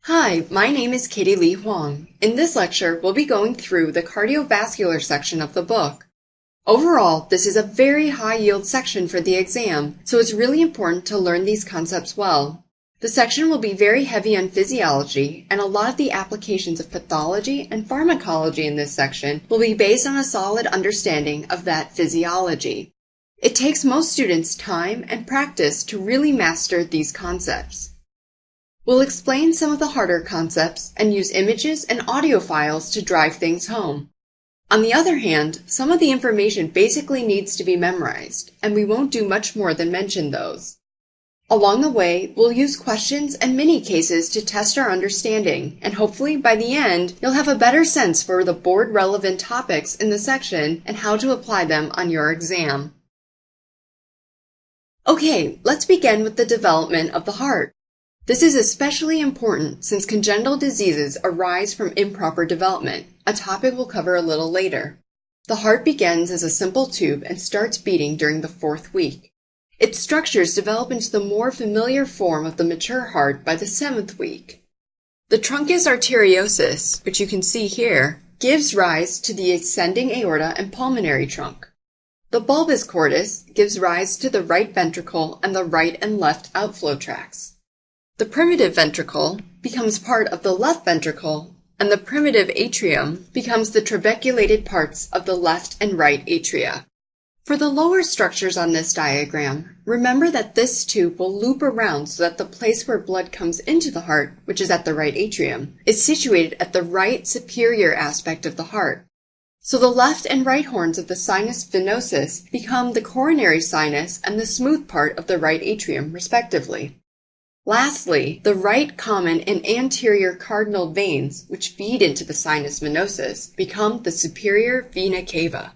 Hi, my name is Katie Lee Huang. In this lecture, we'll be going through the cardiovascular section of the book. Overall, this is a very high-yield section for the exam, so it's really important to learn these concepts well. The section will be very heavy on physiology, and a lot of the applications of pathology and pharmacology in this section will be based on a solid understanding of that physiology. It takes most students time and practice to really master these concepts. We'll explain some of the harder concepts and use images and audio files to drive things home. On the other hand, some of the information basically needs to be memorized, and we won't do much more than mention those. Along the way, we'll use questions and mini cases to test our understanding, and hopefully by the end, you'll have a better sense for the board-relevant topics in the section and how to apply them on your exam. Okay, let's begin with the development of the heart. This is especially important since congenital diseases arise from improper development, a topic we'll cover a little later. The heart begins as a simple tube and starts beating during the 4th week. Its structures develop into the more familiar form of the mature heart by the 7th week. The truncus arteriosus, which you can see here, gives rise to the ascending aorta and pulmonary trunk. The bulbus cordis gives rise to the right ventricle and the right and left outflow tracts. The primitive ventricle becomes part of the left ventricle, and the primitive atrium becomes the trabeculated parts of the left and right atria. For the lower structures on this diagram, remember that this tube will loop around so that the place where blood comes into the heart, which is at the right atrium, is situated at the right superior aspect of the heart. So the left and right horns of the sinus venosus become the coronary sinus and the smooth part of the right atrium, respectively. Lastly, the right common and anterior cardinal veins, which feed into the sinus venosus, become the superior vena cava.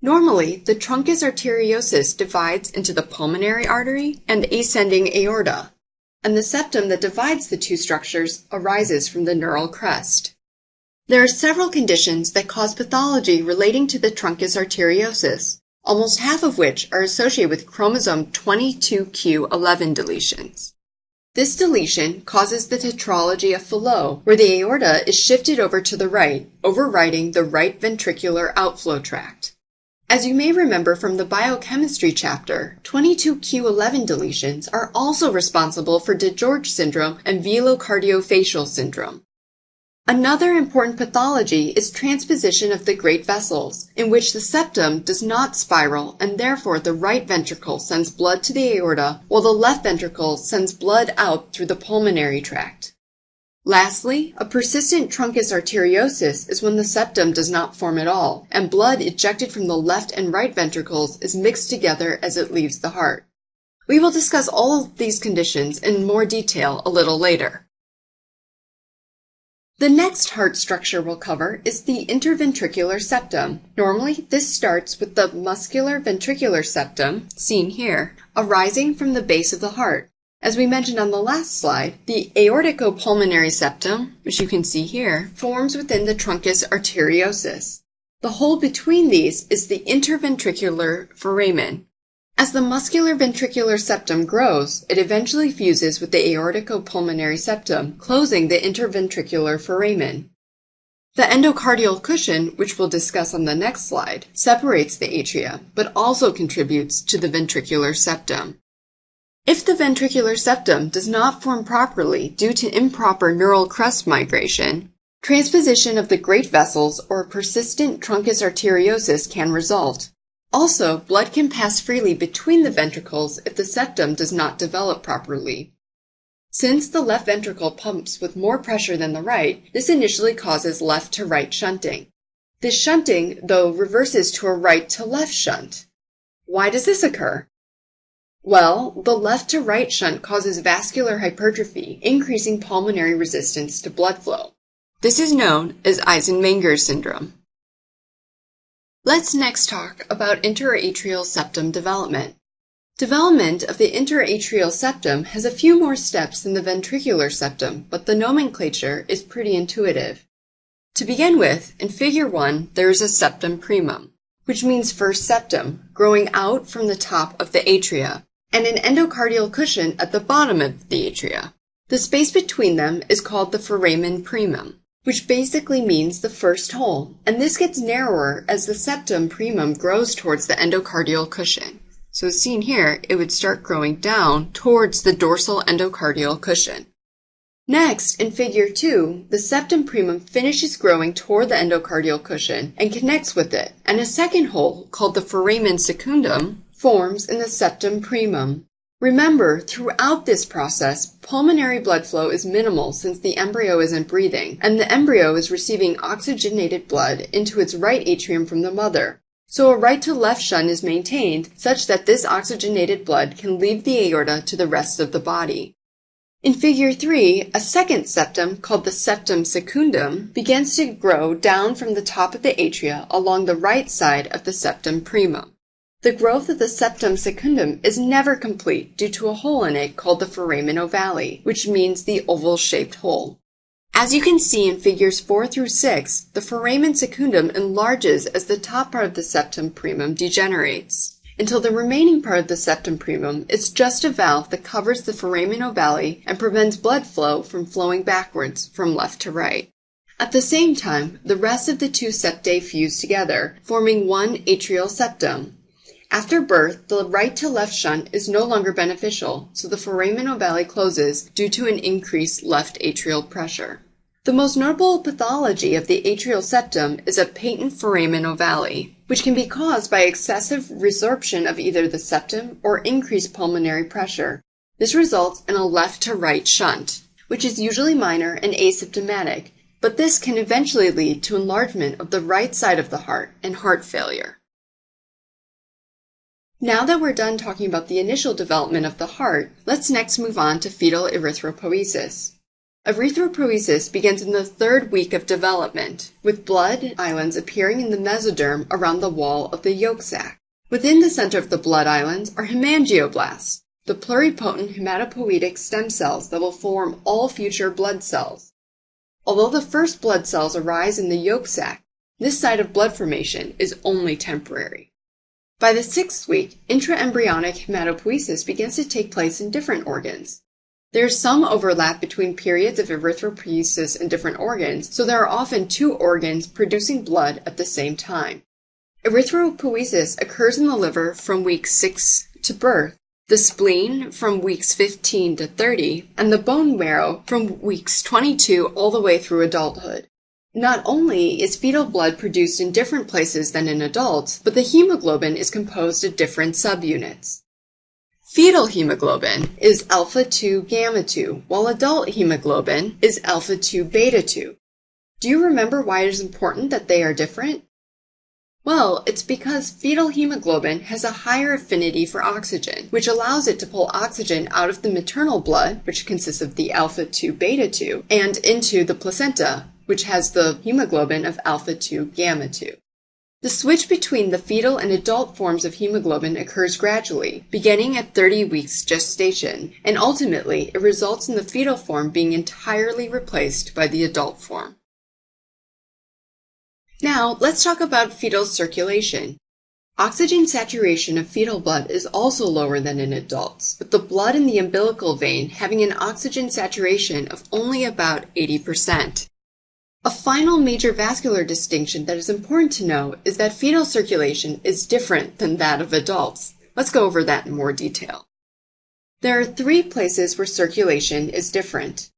Normally, the truncus arteriosus divides into the pulmonary artery and the ascending aorta, and the septum that divides the two structures arises from the neural crest. There are several conditions that cause pathology relating to the truncus arteriosus, almost half of which are associated with chromosome 22q11 deletions. This deletion causes the tetralogy of Fallot, where the aorta is shifted over to the right, overriding the right ventricular outflow tract. As you may remember from the biochemistry chapter, 22q11 deletions are also responsible for DeGeorge syndrome and velocardiofacial syndrome. Another important pathology is transposition of the great vessels, in which the septum does not spiral and therefore the right ventricle sends blood to the aorta while the left ventricle sends blood out through the pulmonary tract. Lastly, a persistent truncus arteriosus is when the septum does not form at all, and blood ejected from the left and right ventricles is mixed together as it leaves the heart. We will discuss all of these conditions in more detail a little later. The next heart structure we'll cover is the interventricular septum. Normally, this starts with the muscular ventricular septum, seen here, arising from the base of the heart. As we mentioned on the last slide, the aorticopulmonary septum, which you can see here, forms within the truncus arteriosus. The hole between these is the interventricular foramen. As the muscular ventricular septum grows, it eventually fuses with the aorticopulmonary septum, closing the interventricular foramen. The endocardial cushion, which we'll discuss on the next slide, separates the atria, but also contributes to the ventricular septum. If the ventricular septum does not form properly due to improper neural crest migration, transposition of the great vessels or persistent truncus arteriosus can result. Also, blood can pass freely between the ventricles if the septum does not develop properly. Since the left ventricle pumps with more pressure than the right, this initially causes left to right shunting. This shunting, though, reverses to a right to left shunt. Why does this occur? Well, the left to right shunt causes vascular hypertrophy, increasing pulmonary resistance to blood flow. This is known as Eisenmenger syndrome. Let's next talk about interatrial septum development. Development of the interatrial septum has a few more steps than the ventricular septum, but the nomenclature is pretty intuitive. To begin with, in Figure 1, there is a septum primum, which means first septum, growing out from the top of the atria, and an endocardial cushion at the bottom of the atria. The space between them is called the foramen primum, which basically means the first hole, and this gets narrower as the septum primum grows towards the endocardial cushion. So as seen here, it would start growing down towards the dorsal endocardial cushion. Next, in figure 2, the septum primum finishes growing toward the endocardial cushion and connects with it, and a second hole, called the foramen secundum, forms in the septum primum. Remember, throughout this process, pulmonary blood flow is minimal since the embryo isn't breathing, and the embryo is receiving oxygenated blood into its right atrium from the mother. So a right to left shunt is maintained such that this oxygenated blood can leave the aorta to the rest of the body. In figure 3, a second septum, called the septum secundum, begins to grow down from the top of the atria along the right side of the septum primum. The growth of the septum secundum is never complete due to a hole in it called the foramen ovale, which means the oval-shaped hole. As you can see in figures 4 through 6, the foramen secundum enlarges as the top part of the septum primum degenerates, until the remaining part of the septum primum is just a valve that covers the foramen ovale and prevents blood flow from flowing backwards from left to right. At the same time, the rest of the two septae fuse together, forming one atrial septum. After birth, the right to left shunt is no longer beneficial, so the foramen ovale closes due to an increased left atrial pressure. The most notable pathology of the atrial septum is a patent foramen ovale, which can be caused by excessive resorption of either the septum or increased pulmonary pressure. This results in a left to right shunt, which is usually minor and asymptomatic, but this can eventually lead to enlargement of the right side of the heart and heart failure. Now that we're done talking about the initial development of the heart, let's next move on to fetal erythropoiesis. Erythropoiesis begins in the third week of development, with blood islands appearing in the mesoderm around the wall of the yolk sac. Within the center of the blood islands are hemangioblasts, the pluripotent hematopoietic stem cells that will form all future blood cells. Although the first blood cells arise in the yolk sac, this site of blood formation is only temporary. By the 6th week, intraembryonic hematopoiesis begins to take place in different organs. There is some overlap between periods of erythropoiesis in different organs, so there are often two organs producing blood at the same time. Erythropoiesis occurs in the liver from week 6 to birth, the spleen from weeks 15 to 30, and the bone marrow from weeks 22 all the way through adulthood. Not only is fetal blood produced in different places than in adults, but the hemoglobin is composed of different subunits. Fetal hemoglobin is alpha-2 gamma-2, while adult hemoglobin is alpha-2 beta-2. Do you remember why it is important that they are different? Well, it's because fetal hemoglobin has a higher affinity for oxygen, which allows it to pull oxygen out of the maternal blood, which consists of the alpha-2 beta-2, and into the placenta, which has the hemoglobin of alpha-2 gamma-2. The switch between the fetal and adult forms of hemoglobin occurs gradually, beginning at 30 weeks gestation, and ultimately it results in the fetal form being entirely replaced by the adult form. Now, let's talk about fetal circulation. Oxygen saturation of fetal blood is also lower than in adults, with the blood in the umbilical vein having an oxygen saturation of only about 80%. A final major vascular distinction that is important to know is that fetal circulation is different than that of adults. Let's go over that in more detail. There are 3 places where circulation is different.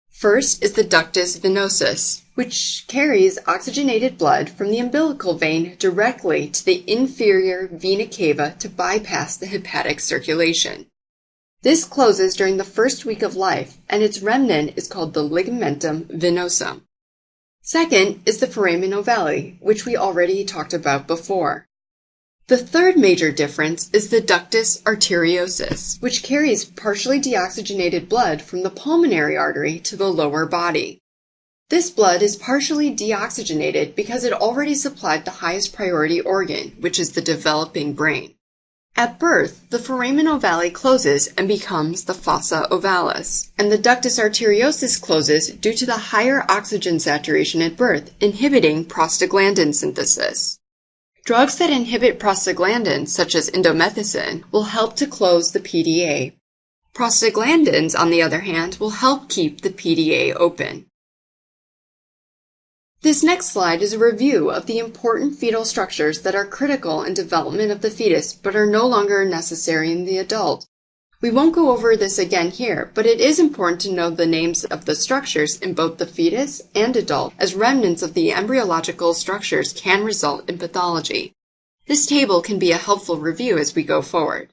First is the ductus venosus, which carries oxygenated blood from the umbilical vein directly to the inferior vena cava to bypass the hepatic circulation. This closes during the first week of life, and its remnant is called the ligamentum venosum. Second is the foramen ovale, which we already talked about before. The third major difference is the ductus arteriosus, which carries partially deoxygenated blood from the pulmonary artery to the lower body. This blood is partially deoxygenated because it already supplied the highest priority organ, which is the developing brain. At birth, the foramen ovale closes and becomes the fossa ovalis, and the ductus arteriosus closes due to the higher oxygen saturation at birth, inhibiting prostaglandin synthesis. Drugs that inhibit prostaglandins, such as indomethacin, will help to close the PDA. Prostaglandins, on the other hand, will help keep the PDA open. This next slide is a review of the important fetal structures that are critical in development of the fetus but are no longer necessary in the adult. We won't go over this again here, but it is important to know the names of the structures in both the fetus and adult, as remnants of the embryological structures can result in pathology. This table can be a helpful review as we go forward.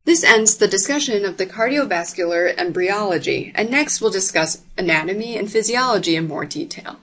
This ends the discussion of the cardiovascular embryology, and next we'll discuss anatomy and physiology in more detail.